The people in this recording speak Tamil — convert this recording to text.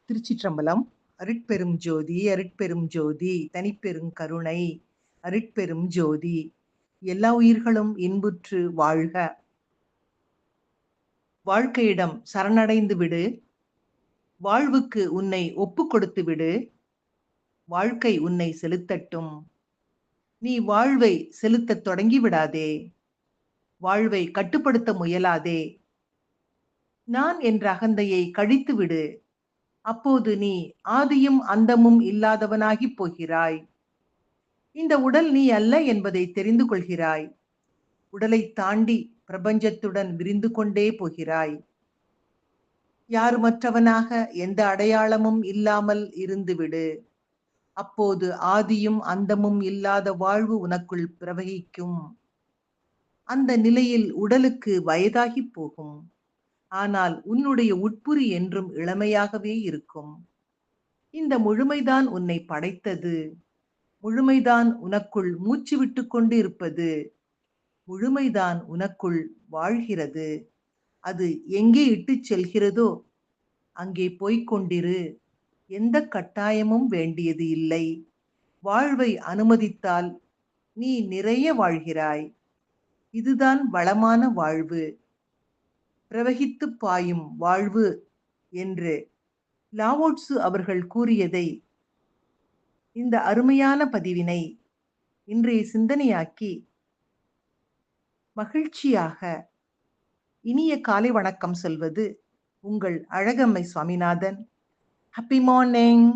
திருச்சிற்றம்பலம். அருட்பெரும் ஜோதி அருட்பெரும் ஜோதி தனிப்பெரும் கருணை அருட்பெரும் ஜோதி. எல்லா உயிர்களும் இன்புற்று வாழ்க. வாழ்க்கையிடம் சரணடைந்து விடு. வாழ்வுக்கு உன்னை ஒப்புக் கொடுத்து விடு. வாழ்க்கை உன்னை செலுத்தட்டும். நீ வாழ்வை செலுத்தத் தொடங்கி விடாதே. வாழ்வை கட்டுப்படுத்த முயலாதே. நான் என்ற அகந்தையை கழித்து விடு. அப்போது நீ ஆதியும் அந்தமும் இல்லாதவனாகிப் போகிறாய். இந்த உடல் நீ அல்ல என்பதை தெரிந்து கொள்கிறாய். உடலைத் தாண்டி பிரபஞ்சத்துடன் விரிந்து கொண்டே போகிறாய். யாருமற்றவனாக எந்த அடையாளமும் இல்லாமல் இருந்துவிடு. அப்போது ஆதியும் அந்தமும் இல்லாத வாழ்வு உனக்குள் பிரவகிக்கும். அந்த நிலையில் உடலுக்கு வயதாகிப் போகும். ஆனால் உன்னுடைய உட்புரி என்றும் இளமையாகவே இருக்கும். இந்த முழுமைதான் உன்னை படைத்தது. முழுமைதான் உனக்குள் மூச்சு விட்டுக் கொண்டு இருப்பது. முழுமைதான் உனக்குள் வாழ்கிறது. அது எங்கே இட்டுச் செல்கிறதோ அங்கே போய்க் கொண்டிரு. எந்த கட்டாயமும் வேண்டியது இல்லை. வாழ்வை அனுமதித்தால் நீ நிறைய வாழ்கிறாய். இதுதான் வளமான வாழ்வு, பிரவகித்துப் பாயும் வாழ்வு என்று லாவோட்சு அவர்கள் கூறியதை, இந்த அருமையான பதிவினை இன்றைய சிந்தனையாக்கி மகிழ்ச்சியாக இனிய காலை வணக்கம் சொல்வது உங்கள் அழகம்மை சுவாமிநாதன். Happy morning.